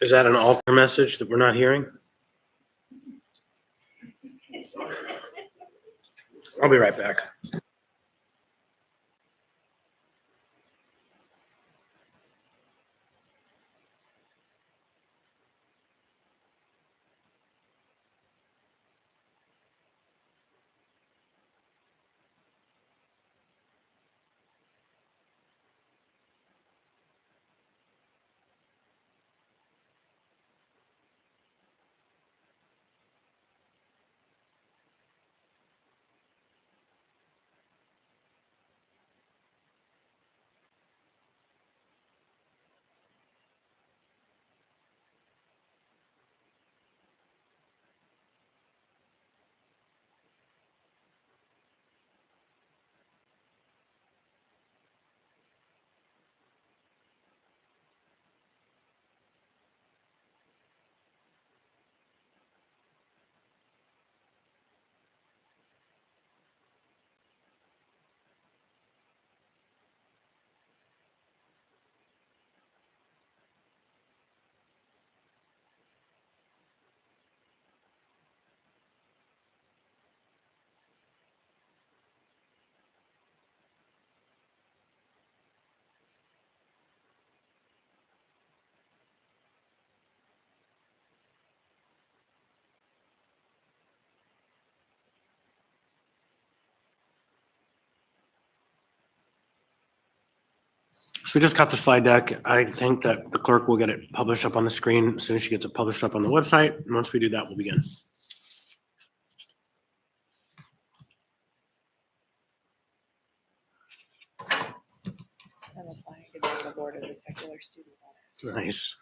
Is that an alter message that we're not hearing? I'll be right back. So we just got the slide deck. I think that the clerk will get it published up on the screen as soon as she gets it published up on the website. And once we do that, we'll begin. I'm applying to be on the board of the secular student audit. Nice.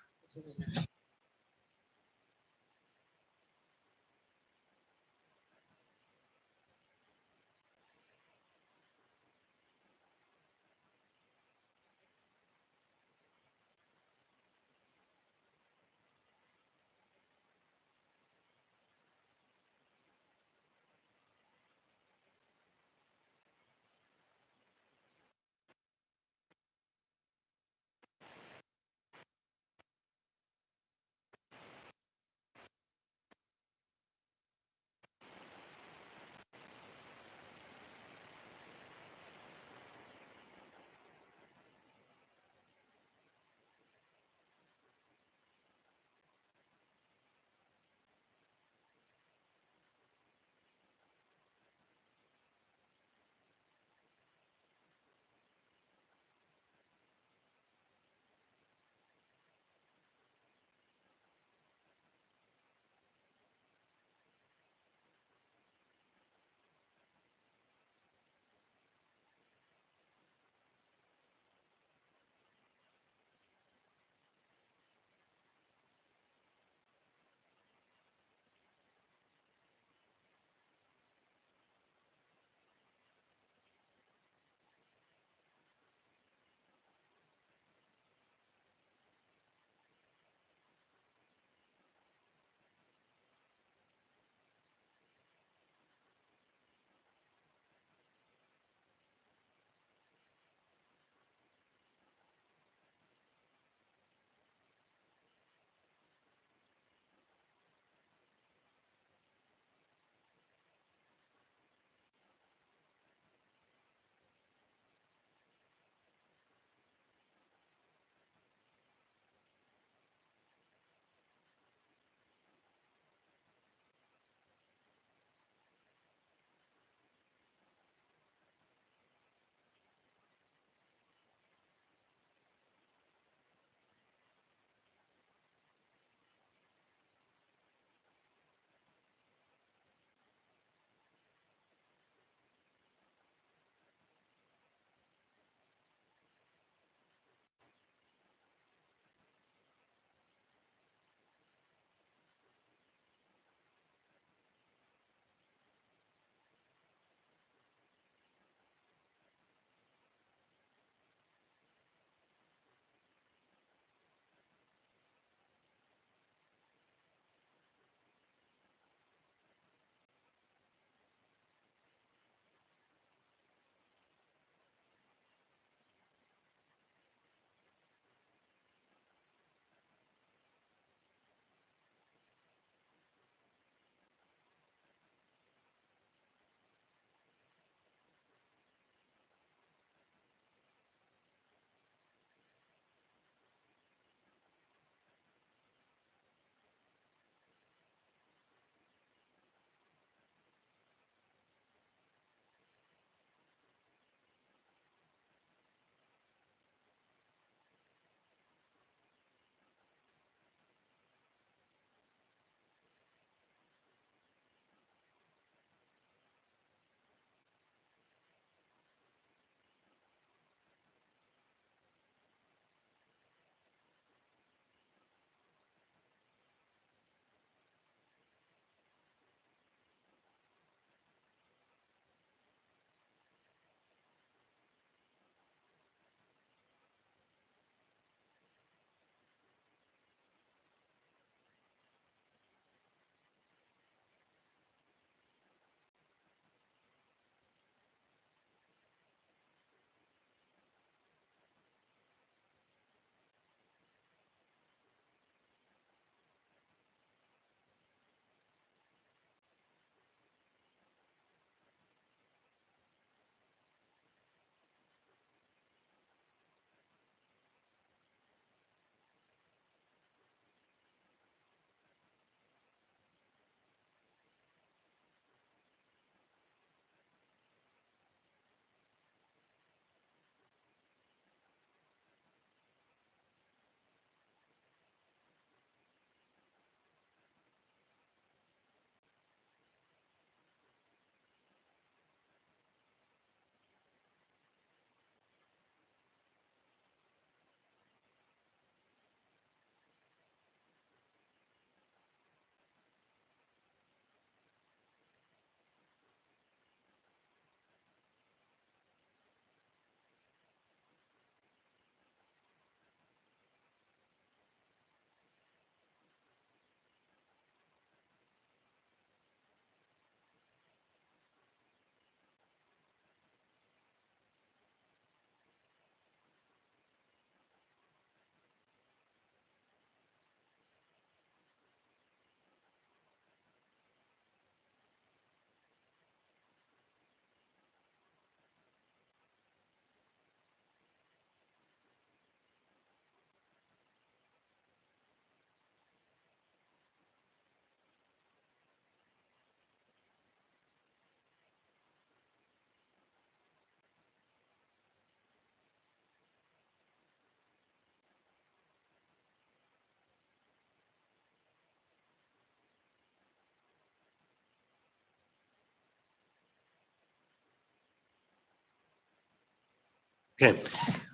Okay.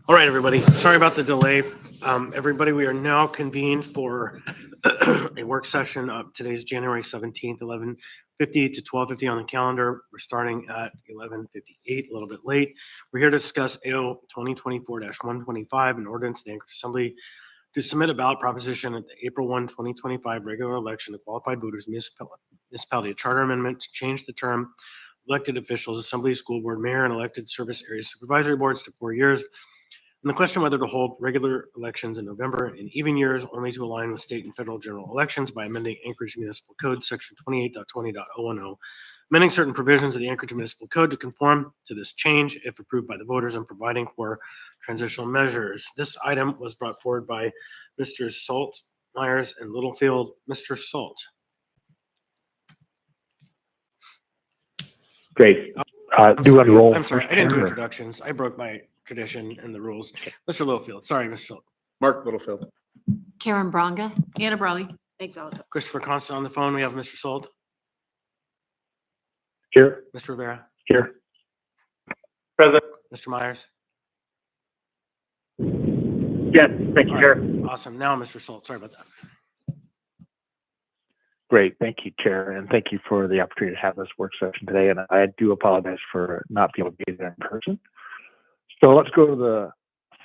All right, everybody. Sorry about the delay. Everybody, we are now convened for a work session. Today's January 17th, 11:50 to 12:50 on the calendar. We're starting at 11:58, a little bit late. We're here to discuss AO 2024-125, an ordinance, the Anchorage Assembly to submit a ballot proposition at the April 1, 2025 regular election of qualified voters municipality, a charter amendment to change the term elected officials, assembly, school board, mayor, and elected service area supervisory boards to 4 years. And the question whether to hold regular elections in November in even years only to align with state and federal general elections by amending Anchorage Municipal Code, Section 28.20.010, amending certain provisions of the Anchorage Municipal Code to conform to this change if approved by the voters and providing for transitional measures. This item was brought forward by Mr. Salt, Myers, and Littlefield. Mr. Salt. Great. I'm Do sorry. unroll. I'm sorry. first, I didn't do Chair, or- introductions. I broke my tradition and the rules. Mr. Littlefield. Sorry, Mr. Salt. Mark Littlefield. Karen Bronga. Anna Brawley. Exalta. Christopher Constant on the phone. We have Mr. Salt, Here. Mr. Rivera, Here. Present. Mr. Myers. Yes, thank you, All Chair. right. Awesome. Now, Mr. Salt. Sorry about that. Great. Thank you, Chair. And thank you for the opportunity to have this work session today. And I do apologize for not being able to be there in person. So let's go to the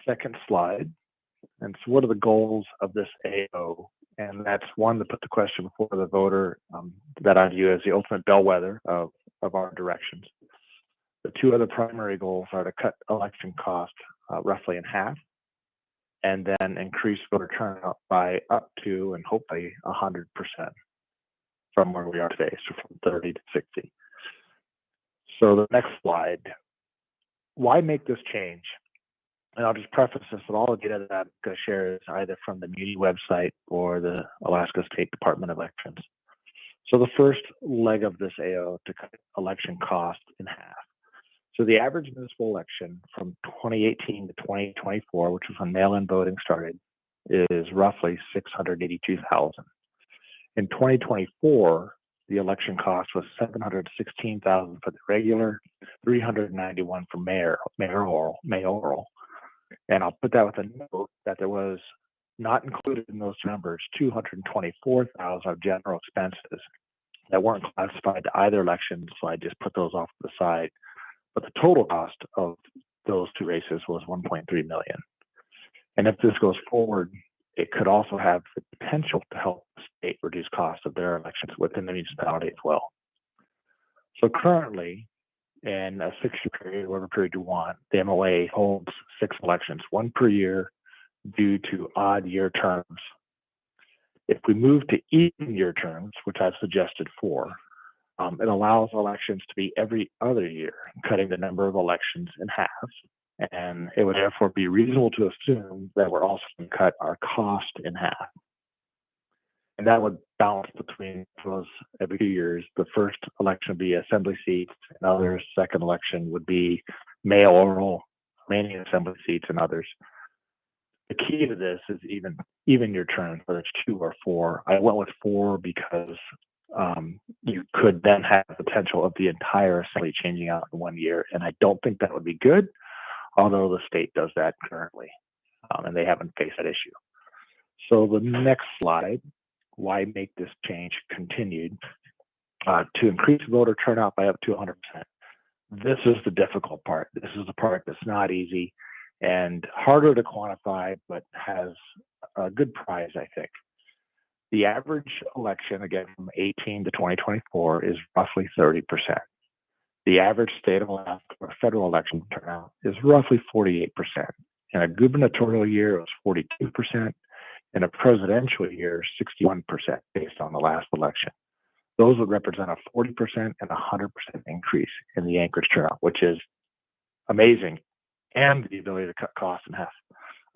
second slide. And so what are the goals of this AO? And that's one, to put the question before the voter that I view as the ultimate bellwether of our directions. The two other primary goals are to cut election costs roughly in half, and then increase voter turnout by up to and hopefully 100% from where we are today, so from 30 to 60. So the next slide, why make this change? And I'll just preface this with all the data that I'm going to share is either from the Muni website or the Alaska State Department of Elections. So the first leg of this AO to cut election cost in half. So the average municipal election from 2018 to 2024, which was when mail-in voting started, is roughly 682,000. In 2024, the election cost was 716,000 for the regular, 391 for mayoral. And I'll put that with a note that there was not included in those numbers 224,000 of general expenses that weren't classified to either election, so I just put those off to the side. But the total cost of those two races was 1.3 million. And if this goes forward, it could also have the potential to help the state reduce costs of their elections within the municipality as well. So currently, in a 6-year period, whatever period you want, the MOA holds 6 elections, 1 per year due to odd year terms. If we move to even year terms, which I've suggested 4, it allows elections to be every other year, cutting the number of elections in half. And it would therefore be reasonable to assume that we're also going to cut our cost in half. And that would balance between those every 2 years. The first election would be assembly seats and others. Second election would be mayoral, remaining assembly seats and others. The key to this is even your terms, whether it's 2 or 4. I went with 4 because you could then have the potential of the entire assembly changing out in 1 year. And I don't think that would be good, although the state does that currently, and they haven't faced that issue. So the next slide, why make this change continued? To increase voter turnout by up to 100%. This is the difficult part. This is the part that's not easy and harder to quantify, but has a good prize, I think. The average election, again, from 18 to 2024 is roughly 30%. The average state of Alaska or federal election turnout is roughly 48%. In a gubernatorial year, it was 42%. In a presidential year, 61% based on the last election. Those would represent a 40% and 100% increase in the Anchorage turnout, which is amazing, and the ability to cut costs in half.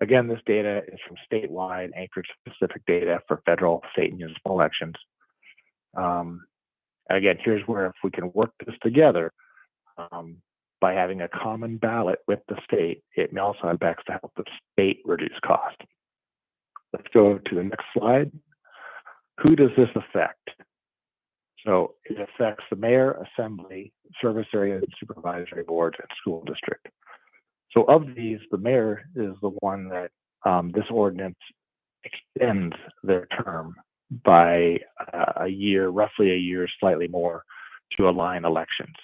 Again, this data is from statewide Anchorage-specific data for federal, state, and municipal elections. Again, here's where if we can work this together by having a common ballot with the state, it may also impacts to help the state reduce cost. Let's go to the next slide. Who does this affect? So it affects the mayor, assembly, service area, and supervisory boards, and school district. So of these, the mayor is the one that this ordinance extends their term by a year, roughly a year, slightly more, to align elections.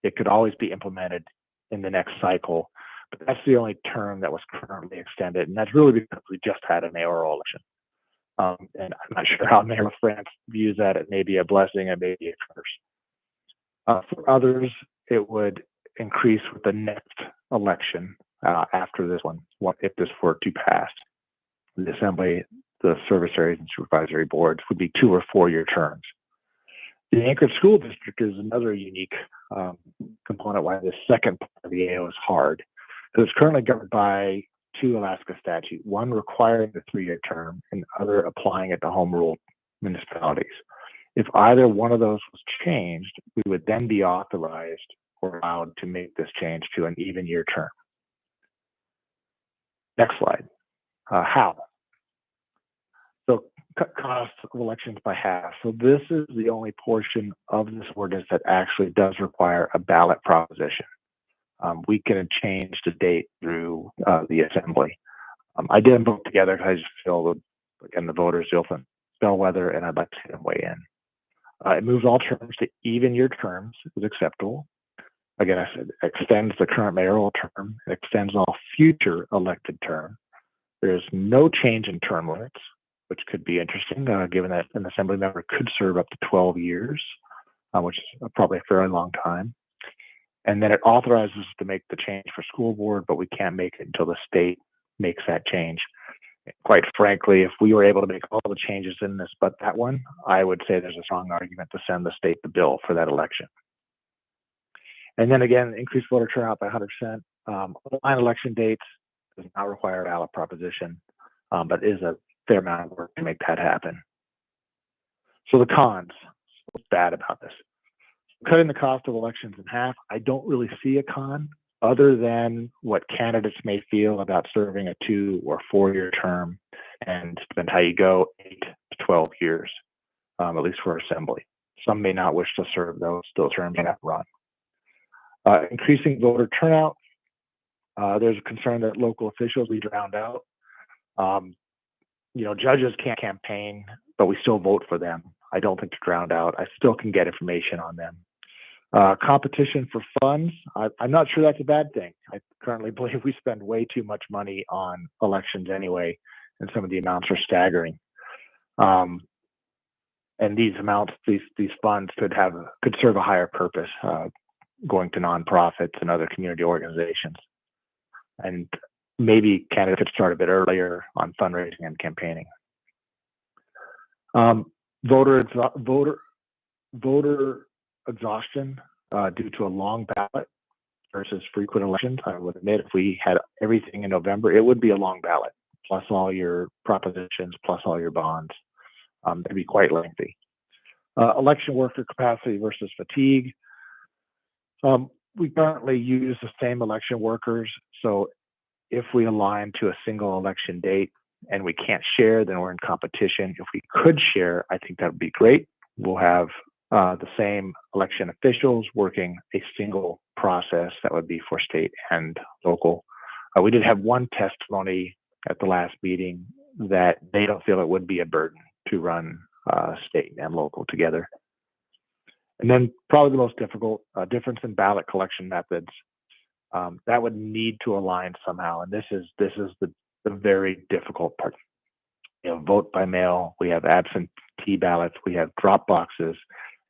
It could always be implemented in the next cycle, but that's the only term that was currently extended, and that's really because we just had a mayoral election. And I'm not sure how Mayor France views that. It may be a blessing, it may be a curse. For others, it would increase with the next election after this one, if this were to pass. The Assembly, the service areas, and supervisory boards would be 2 or 4 year terms. The Anchorage School District is another unique component why the second part of the AO is hard. So it's currently governed by 2 Alaska statutes, one requiring the 3 year term and the other applying it to home rule municipalities. If either one of those was changed, we would then be authorized or allowed to make this change to an even year term. Next slide. How? So cut costs of elections by half. So this is the only portion of this ordinance that actually does require a ballot proposition. We can change the date through the Assembly. I didn't vote together because I just feel, again, the voters, the ultimate bellwether, and I'd like to see them weigh in. It moves all terms to even year terms is acceptable. Again, I said extends the current mayoral term, extends all future elected terms. There's no change in term limits, which could be interesting, given that an assembly member could serve up to 12 years, which is probably a fairly long time. And then it authorizes us to make the change for school board, but we can't make it until the state makes that change. Quite frankly, if we were able to make all the changes in this but that one, I would say there's a strong argument to send the state the bill for that election. And then again, increased voter turnout by 100%. Online election dates does not require a ballot proposition, but is a fair amount of work to make that happen. So the cons, what's bad about this? Cutting the cost of elections in half, I don't really see a con other than what candidates may feel about serving a 2 or 4 year term, and depends how you go, 8 to 12 years, at least for assembly. Some may not wish to serve those terms and run. Increasing voter turnout, there's a concern that local officials be drowned out. Judges can't campaign, but we still vote for them. I don't think they're drowned out. I still can get information on them. Competition for funds, I'm not sure that's a bad thing. I currently believe we spend way too much money on elections anyway, and some of the amounts are staggering. And these amounts, these funds could serve a higher purpose, going to nonprofits and other community organizations. And maybe candidates could start a bit earlier on fundraising and campaigning. Voter exhaustion due to a long ballot versus frequent elections. I would admit if we had everything in November, it would be a long ballot, plus all your propositions, plus all your bonds. It'd be quite lengthy. Election worker capacity versus fatigue. We currently use the same election workers, so if we align to a single election date and we can't share, then we're in competition. If we could share, I think that would be great. We'll have the same election officials working a single process that would be for state and local. We did have one testimony at the last meeting that they don't feel it would be a burden to run state and local together. And then probably the most difficult difference in ballot collection methods. That would need to align somehow, and this is the very difficult part. Vote by mail, we have absentee ballots, we have drop boxes,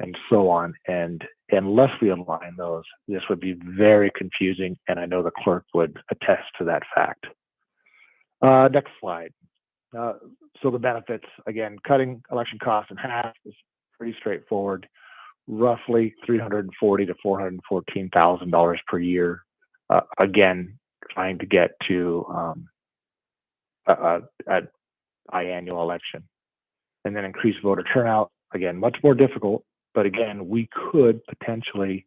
and so on. And unless we align those, this would be very confusing, and I know the clerk would attest to that fact. Next slide. So the benefits, again, cutting election costs in half is pretty straightforward. Roughly $340,000 to $414,000 per year. Again, trying to get to a biannual election. And then increased voter turnout, again, much more difficult, but again, we could potentially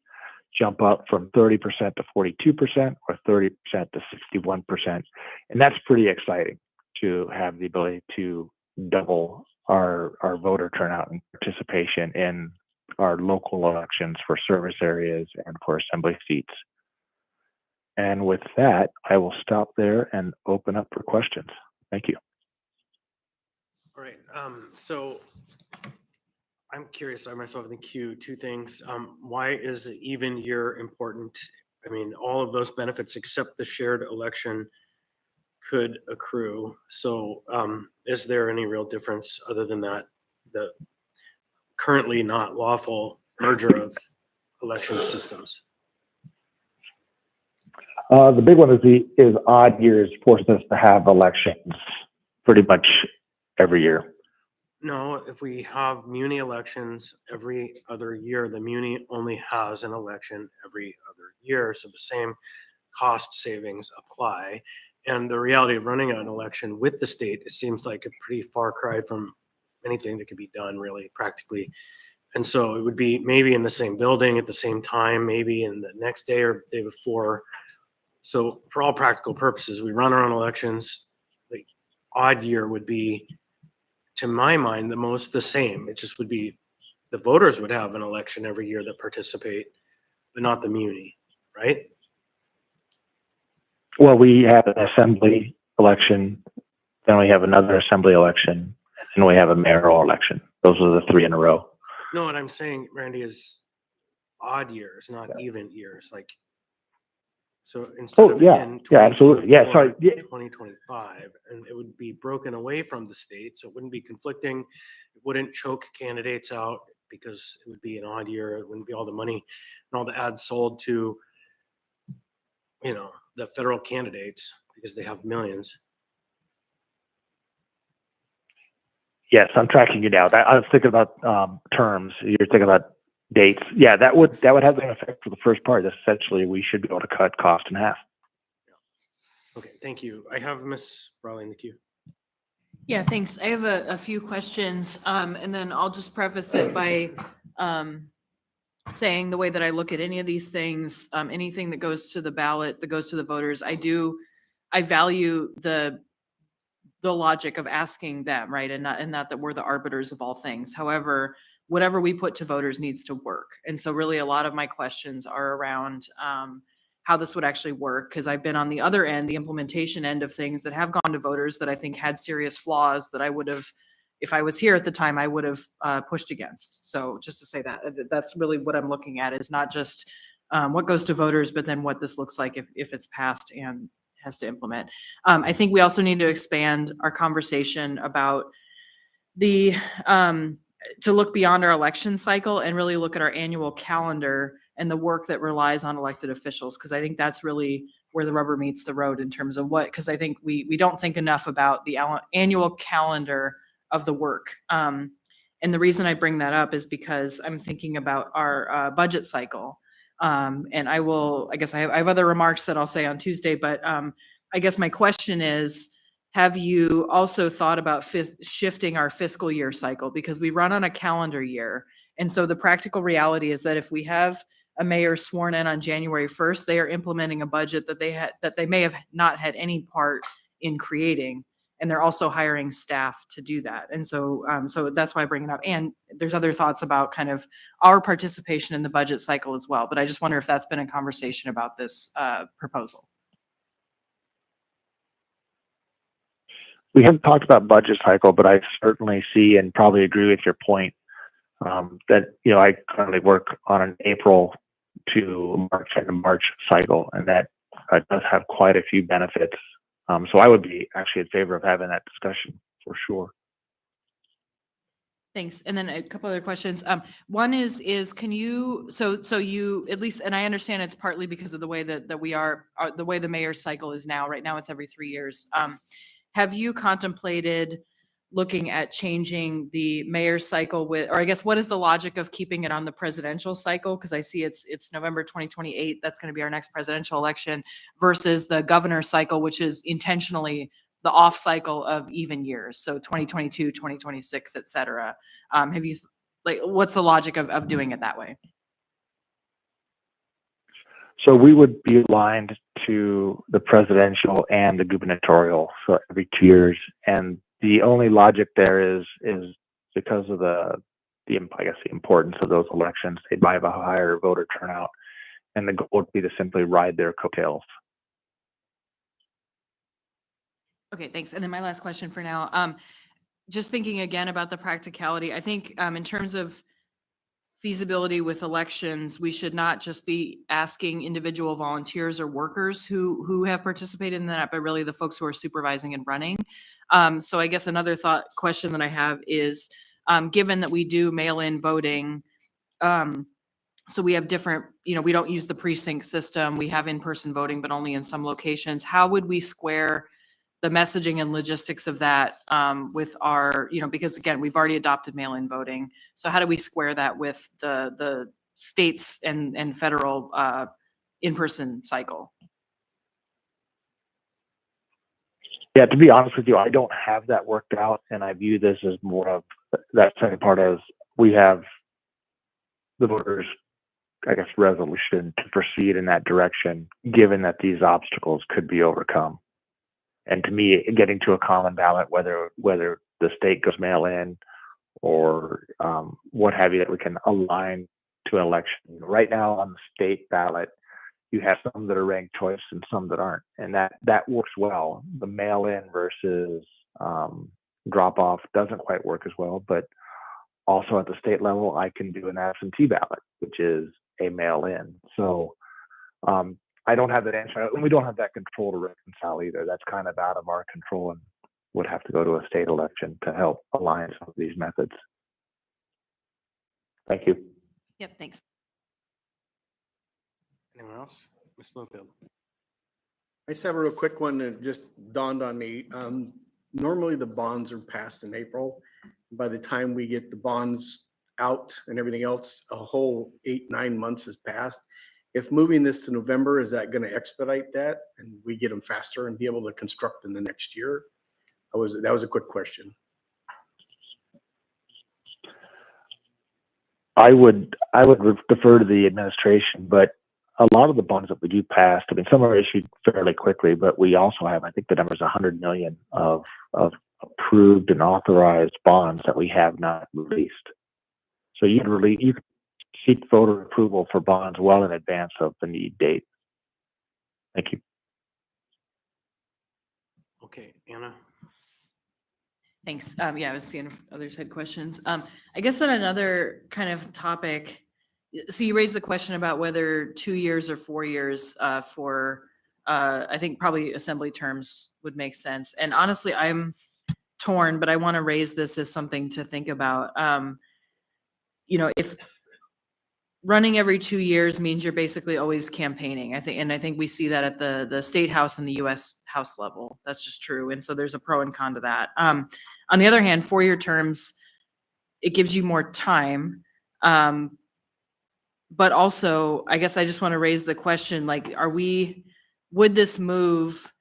jump up from 30% to 42% or 30% to 61%. And that's pretty exciting to have the ability to double our voter turnout and participation in our local elections for service areas and for assembly seats. And with that, I will stop there and open up for questions. Thank you. All right, so I'm curious, I myself in the queue, two things. Why is it even year important? I mean, all of those benefits except the shared election could accrue. So, is there any real difference other than that? The currently not lawful merger of election systems. The big one is odd years forcing us to have elections pretty much every year. No, if we have muni elections every other year, the muni only has an election every other year. So the same cost savings apply. And the reality of running an election with the state, it seems like a pretty far cry from anything that could be done really practically. And so it would be maybe in the same building at the same time, maybe in the next day or the day before. So for all practical purposes, we run our own elections. The odd year would be, to my mind, the most the same. It just would be the voters would have an election every year that participate, but not the muni, right? Well, we have an assembly election, then we have another assembly election, and we have a mayoral election. Those are the three in a row. No, what I'm saying, Randy, is odd years, not even years. Like, so instead of in absolutely. Yeah, sorry. 2025, and it would be broken away from the state, so it wouldn't be conflicting. It wouldn't choke candidates out because it would be an odd year. It wouldn't be all the money and all the ads sold to, the federal candidates because they have millions. Yes, I'm tracking you now. I was thinking about terms. You're thinking about dates. Yeah, that would have an effect for the first part. Essentially, we should be able to cut cost in half. Okay, thank you. I have Miss Raleigh in the queue. Yeah, thanks. I have a few questions, and then I'll just preface it by saying the way that I look at any of these things, anything that goes to the ballot, that goes to the voters, I value the logic of asking them, right? And not that we're the arbiters of all things. However, whatever we put to voters needs to work. And so really a lot of my questions are around how this would actually work, because I've been on the other end, the implementation end of things that have gone to voters that I think had serious flaws that I would have, if I was here at the time, I would have pushed against. So just to say that's really what I'm looking at, is not just what goes to voters, but then what this looks like if it's passed and has to implement. I think we also need to expand our conversation about the to look beyond our election cycle and really look at our annual calendar and the work that relies on elected officials, because I think that's really where the rubber meets the road in terms of because I think we don't think enough about the annual calendar of the work. And the reason I bring that up is because I'm thinking about our budget cycle. And I guess I have other remarks that I'll say on Tuesday, but I guess my question is, have you also thought about shifting our fiscal year cycle? Because we run on a calendar year. And so the practical reality is that if we have a mayor sworn in on January 1st, they are implementing a budget that they may have not had any part in creating. And they're also hiring staff to do that. And so that's why I bring it up. And there's other thoughts about kind of our participation in the budget cycle as well. But I just wonder if that's been a conversation about this proposal. We haven't talked about budget cycle, but I certainly see and probably agree with your point that, I currently work on an April to March cycle, and that does have quite a few benefits. So I would be actually in favor of having that discussion for sure. Thanks. And then a couple other questions. One is can you, so you, at least, and I understand it's partly because of the way that we are, the way the mayor's cycle is now. Right now it's every 3 years. Have you contemplated looking at changing the mayor's cycle or I guess what is the logic of keeping it on the presidential cycle? Because I see it's November 2028. That's going to be our next presidential election versus the governor's cycle, which is intentionally the off cycle of even years. So 2022, 2026, et cetera. Have you, what's the logic of doing it that way? So we would be aligned to the presidential and the gubernatorial, so every 2 years. And the only logic there is because of the importance of those elections. They might have a higher voter turnout, and the goal would be to simply ride their coattails. Okay, thanks. And then my last question for now, just thinking again about the practicality, I think, in terms of feasibility with elections, we should not just be asking individual volunteers or workers who have participated in that, but really the folks who are supervising and running. So I guess another question that I have is, given that we do mail-in voting, so we have different, we don't use the precinct system. We have in-person voting, but only in some locations. How would we square the messaging and logistics of that with our, because again, we've already adopted mail-in voting. So how do we square that with the states and federal in-person cycle? Yeah, to be honest with you, I don't have that worked out, and I view this as more of that second part as we have the voters, I guess, resolution to proceed in that direction, given that these obstacles could be overcome. And to me, getting to a common ballot, whether the state goes mail in or what have you, that we can align to an election. Right now on the state ballot, you have some that are ranked choice and some that aren't, and that works well. The mail in versus drop off doesn't quite work as well, but also at the state level, I can do an absentee ballot, which is a mail in. So I don't have that answer, and we don't have that control to reconcile either. That's kind of out of our control and would have to go to a state election to help align some of these methods. Thank you. Yep, thanks. Anyone else? Ms. Littlefield? I just have a real quick one that just dawned on me. Normally the bonds are passed in April. By the time we get the bonds out and everything else, a whole 8-9 months has passed. If moving this to November, is that going to expedite that and we get them faster and be able to construct in the next year? That was a quick question. I would defer to the administration, but a lot of the bonds that we do pass, I mean, some are issued fairly quickly, but we also have, I think the number is 100 million of approved and authorized bonds that we have not released. So you could seek voter approval for bonds well in advance of the need date. Thank you. Okay, Anna? Thanks. Yeah, I was seeing if others had questions. I guess on another kind of topic, so you raised the question about whether 2 years or 4 years for, I think probably assembly terms would make sense. And honestly, I'm torn, but I want to raise this as something to think about. If running every 2 years means you're basically always campaigning, I think we see that at the state house and the U.S. House level. That's just true. And so there's a pro and con to that. On the other hand, 4-year terms, it gives you more time. But also, I guess I just want to raise the question, like, would this move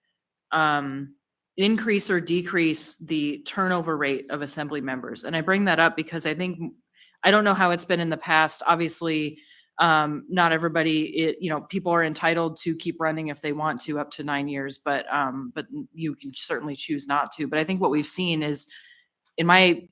increase or decrease the turnover rate of assembly members? And I bring that up because I don't know how it's been in the past. Obviously, not everybody, people are entitled to keep running if they want to up to 9 years, but you can certainly choose not to. But I think what we've seen is, in my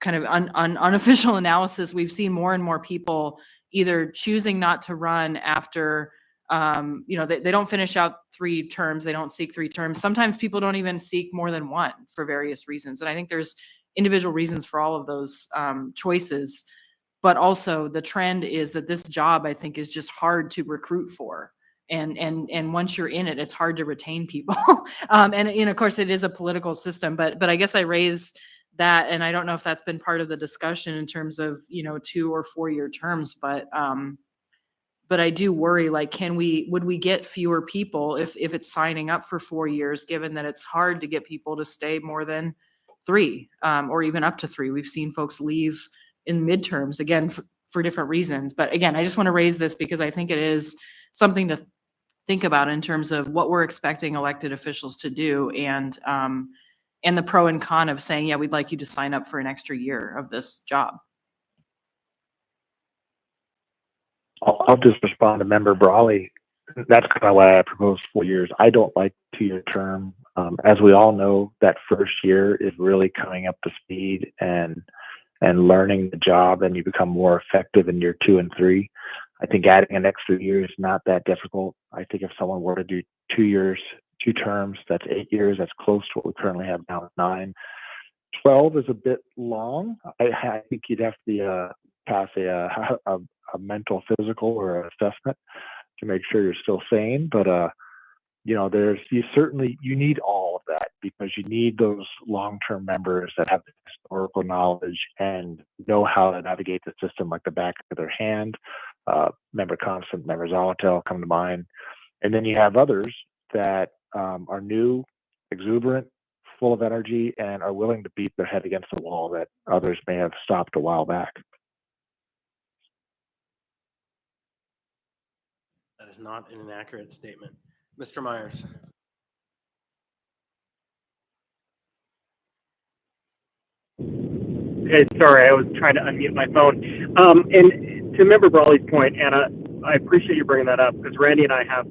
kind of unofficial analysis, we've seen more and more people either choosing not to run after, they don't finish out 3 terms. They don't seek 3 terms. Sometimes people don't even seek more than 1 for various reasons. And I think there's individual reasons for all of those choices. But also the trend is that this job, I think, is just hard to recruit for. And once you're in it, it's hard to retain people. And of course, it is a political system. But I guess I raise that, and I don't know if that's been part of the discussion in terms of 2 or 4 year terms. But I do worry, like, would we get fewer people if it's signing up for 4 years, given that it's hard to get people to stay more than 3 or even up to 3. We've seen folks leave in midterms, again, for different reasons. But again, I just want to raise this because I think it is something to think about in terms of what we're expecting elected officials to do, and the pro and con of saying, yeah, we'd like you to sign up for an extra year of this job. I'll just respond to Member Brawley. That's kind of why I proposed 4 years. I don't like 2-year term. As we all know, that first year is really coming up to speed and learning the job, and you become more effective in year 2 and 3. I think adding an extra year is not that difficult. I think if someone were to do 2 years 2 terms. That's 8 years. That's close to what we currently have now at 9. 12 is a bit long. I think you'd have to pass a mental physical or an assessment to make sure you're still sane. But you need all of that, because you need those long-term members that have the historical knowledge and know how to navigate the system like the back of their hand. Member Constant, Member Zolotel come to mind. And then you have others that are new, exuberant, full of energy, and are willing to beat their head against the wall that others may have stopped a while back. That is not an inaccurate statement. Mr. Myers. Hey, sorry, I was trying to unmute my phone. And to Member Brawley's point, Anna, I appreciate you bringing that up, because Randy and I have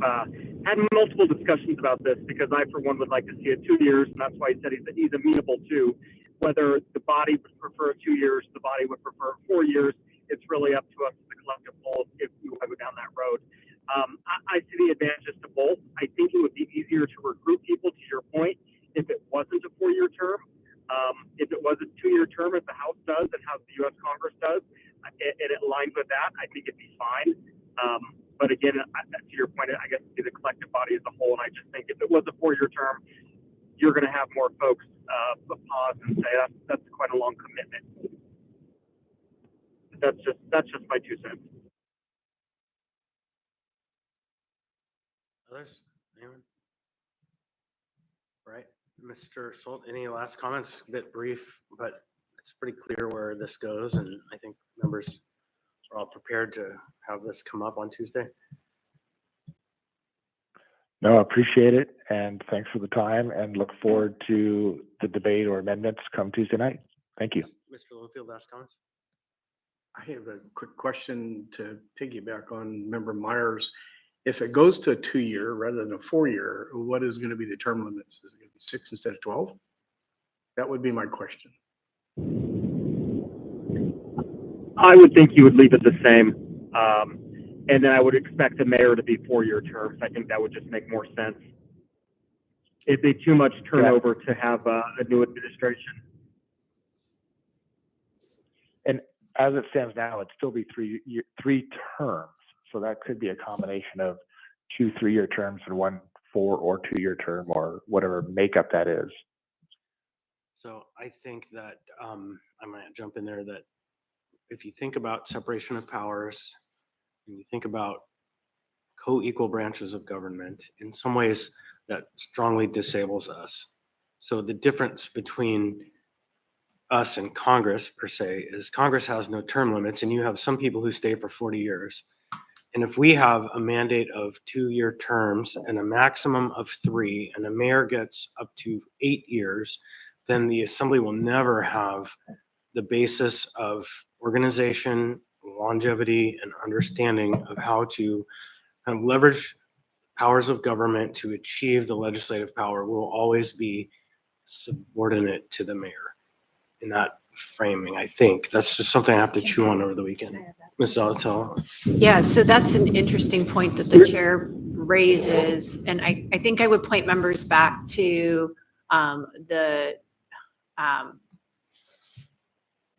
had multiple discussions about this, because I, for one, would like to see it 2 years, and that's why he said he's amenable to whether the body would prefer 2 years, the body would prefer 4 years. It's really up to us as a collective whole if we want to go down that road. I see the advantages to both. I think it would be easier to recruit people, to your point, if it wasn't a 4-year term. If it was a 2-year term, as the House does and how the U.S. Congress does, and it aligns with that, I think it'd be fine. But again, to your point, I guess it'd be the collective body as a whole. And I just think if it was a 4-year term, you're going to have more folks pause and say that's quite a long commitment. That's just my 2 cents. Others? Anyone? Right. Mr. Solt, any last comments? A bit brief, but it's pretty clear where this goes, and I think members are all prepared to have this come up on Tuesday. No, I appreciate it, and thanks for the time, and look forward to the debate or amendments come Tuesday night. Thank you. Mr. Littlefield, last comments? I have a quick question to piggyback on Member Myers. If it goes to a 2-year rather than a 4-year, what is going to be the term limits? Is it going to be 6 instead of 12? That would be my question. I would think you would leave it the same. And then I would expect the mayor to be 4-year terms. I think that would just make more sense. It'd be too much turnover to have a new administration. And as it stands now, it'd still be 3 terms. So that could be a combination of 2 3-year terms and 1 4 or 2-year term, or whatever makeup that is. So I think that I might jump in there that if you think about separation of powers and you think about co-equal branches of government, in some ways that strongly disables us. So the difference between us and Congress per se is Congress has no term limits, and you have some people who stay for 40 years. And if we have a mandate of 2-year terms and a maximum of 3, and the mayor gets up to 8 years, then the assembly will never have the basis of organization, longevity, and understanding of how to kind of leverage powers of government to achieve the legislative power. Will always be subordinate to the mayor in that framing. I think that's just something I have to chew on over the weekend. Ms. Zolotel. Yeah, so that's an interesting point that the chair raises. And I think I would point members back to the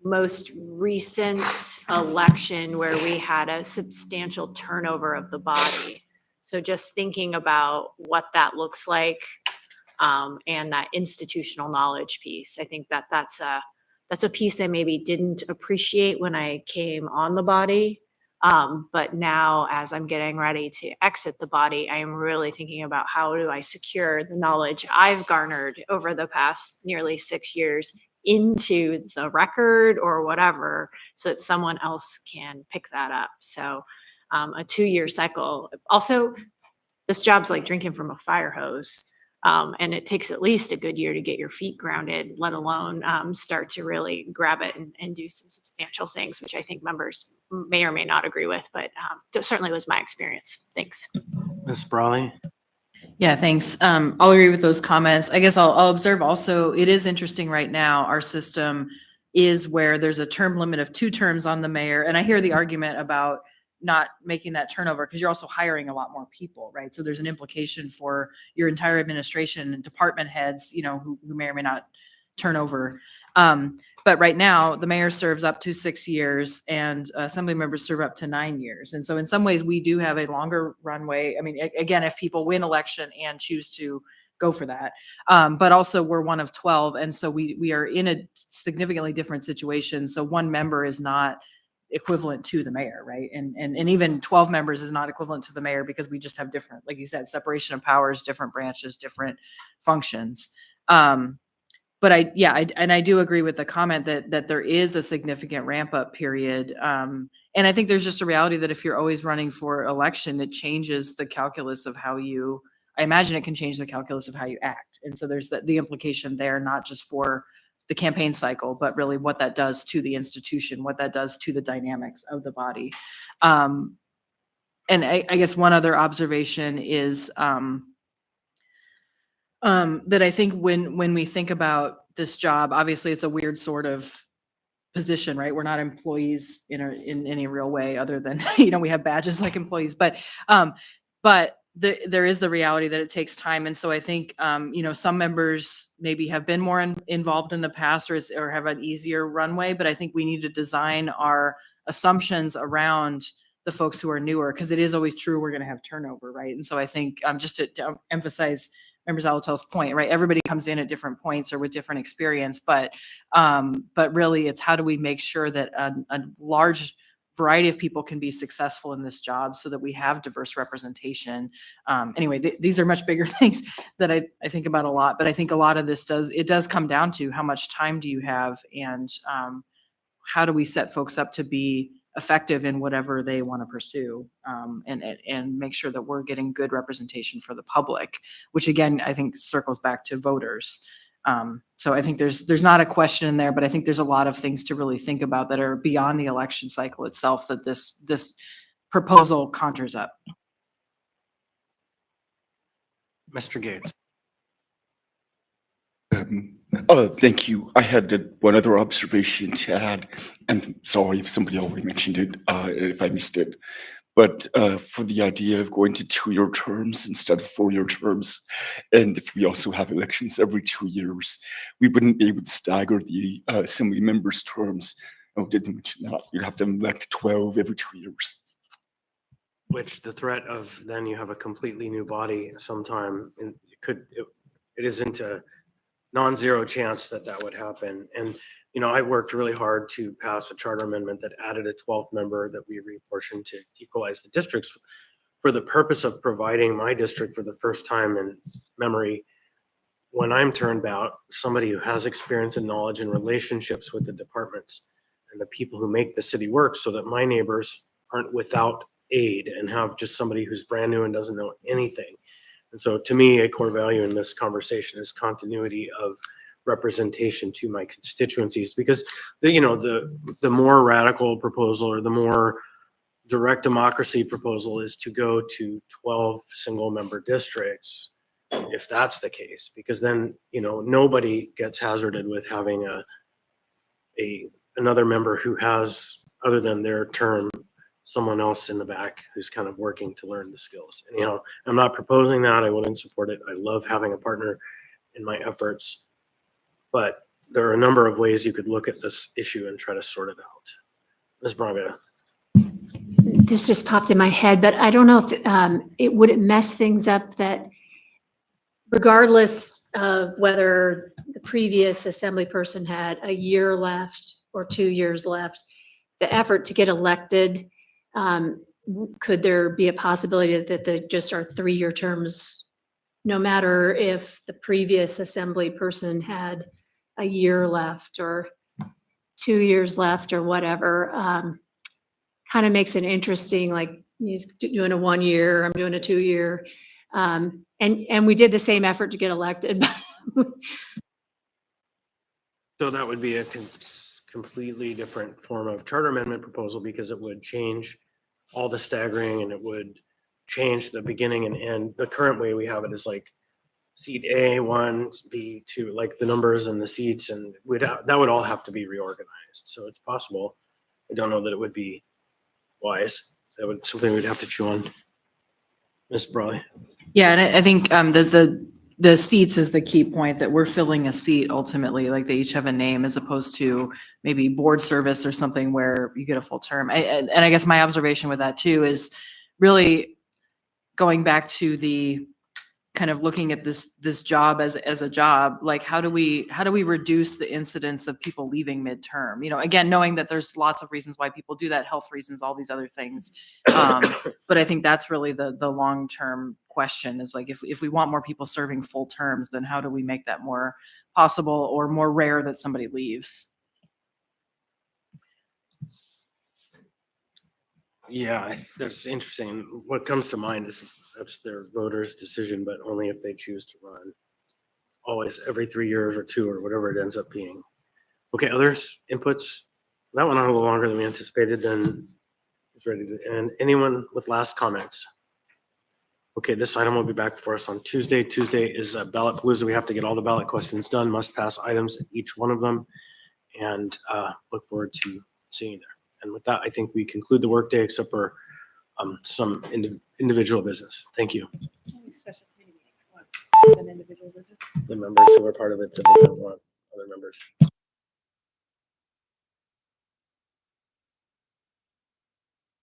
most recent election where we had a substantial turnover of the body. So just thinking about what that looks like and that institutional knowledge piece, I think that's a piece I maybe didn't appreciate when I came on the body. But now as I'm getting ready to exit the body, I am really thinking about how do I secure the knowledge I've garnered over the past nearly 6 years into the record or whatever, so that someone else can pick that up. So a 2-year cycle. Also, this job's like drinking from a fire hose. And it takes at least a good year to get your feet grounded, let alone start to really grab it and do some substantial things, which I think members may or may not agree with, but that certainly was my experience. Thanks. Ms. Brawley. Yeah, thanks. I'll agree with those comments. I guess I'll observe also, it is interesting right now, our system is where there's a term limit of 2 terms on the mayor. And I hear the argument about not making that turnover, because you're also hiring a lot more people, right? So there's an implication for your entire administration and department heads, who may or may not turn over. But right now, the mayor serves up to 6 years and assembly members serve up to 9 years. And so in some ways, we do have a longer runway. I mean, again, if people win election and choose to go for that. But also we're one of 12. And so we are in a significantly different situation. So one member is not equivalent to the mayor, right? And even 12 members is not equivalent to the mayor, because we just have different, like you said, separation of powers, different branches, different functions. But I do agree with the comment that there is a significant ramp up period. And I think there's just a reality that if you're always running for election, it changes the calculus of how you, I imagine it can change the calculus of how you act. And so there's the implication there, not just for the campaign cycle, but really what that does to the institution, what that does to the dynamics of the body. And I guess one other observation is that I think when we think about this job, obviously it's a weird sort of position, right? We're not employees in any real way, other than, we have badges like employees, but there is the reality that it takes time. And so I think, some members maybe have been more involved in the past or have an easier runway, but I think we need to design our assumptions around the folks who are newer, because it is always true we're going to have turnover, right? And so I think just to emphasize Member Zolotel's point, right? Everybody comes in at different points or with different experience, but really it's how do we make sure that a large variety of people can be successful in this job so that we have diverse representation. Anyway, these are much bigger things that I think about a lot, but I think a lot of this does come down to how much time do you have, and how do we set folks up to be effective in whatever they want to pursue, and make sure that we're getting good representation for the public, which again, I think circles back to voters. So I think there's not a question in there, but I think there's a lot of things to really think about that are beyond the election cycle itself that this proposal conjures up. Mr. Gates. Thank you. I had one other observation to add, and sorry if somebody already mentioned it, if I missed it. But for the idea of going to 2-year terms instead of 4-year terms, and if we also have elections every 2 years, we wouldn't be able to stagger the assembly members' terms. Oh, didn't mention that. You'd have to elect 12 every 2 years. Which the threat of then you have a completely new body sometime, and it isn't a non-zero chance that would happen. And I worked really hard to pass a charter amendment that added a 12th member that we reapportioned to equalize the districts for the purpose of providing my district for the first time in memory, when I'm turned out, somebody who has experience and knowledge and relationships with the departments and the people who make the city work, so that my neighbors aren't without aid and have just somebody who's brand new and doesn't know anything. And so to me, a core value in this conversation is continuity of representation to my constituencies, because the more radical proposal or the more direct democracy proposal is to go to 12 single member districts, if that's the case, because then nobody gets hazarded with having another member who has, other than their term, someone else in the back who's kind of working to learn the skills. Anyhow, I'm not proposing that. I wouldn't support it. I love having a partner in my efforts, but there are a number of ways you could look at this issue and try to sort it out. Ms. Braga. This just popped in my head, but I don't know if it would mess things up that regardless of whether the previous assembly person had a year left or 2 years left, the effort to get elected, could there be a possibility that they just are 3-year terms, no matter if the previous assembly person had a year left or 2 years left or whatever? Kind of makes it interesting, like he's doing a 1 year, I'm doing a 2 year. And we did the same effort to get elected. So that would be a completely different form of charter amendment proposal, because it would change all the staggering and it would change the beginning and end. The current way we have it is like seat A1, B2, like the numbers and the seats, and that would all have to be reorganized. So it's possible. I don't know that it would be wise. that would, something we'd have to chew on. Ms. Brawley. Yeah, and I think the seats is the key point, that we're filling a seat ultimately, like they each have a name as opposed to maybe board service or something where you get a full term. And I guess my observation with that too is really going back to the kind of looking at this job as a job, like how do we reduce the incidence of people leaving midterm? You know, again, knowing that there's lots of reasons why people do that, health reasons, all these other things. But I think that's really the long-term question is like, if we want more people serving full terms, then how do we make that more possible or more rare that somebody leaves? Yeah, that's interesting. What comes to mind is that's their voters' decision, but only if they choose to run. Always every 3 years or 2 or whatever it ends up being. Okay, others, inputs? That went on a little longer than we anticipated, then it's ready to, and anyone with last comments? Okay, this item will be back for us on Tuesday. Tuesday is a ballot palooza. We have to get all the ballot questions done, must pass items, each one of them, and look forward to seeing you there. And with that, I think we conclude the workday except for some individual business. Thank you. Special committee meeting. An individual visit. The members who are part of it, so we don't want other members.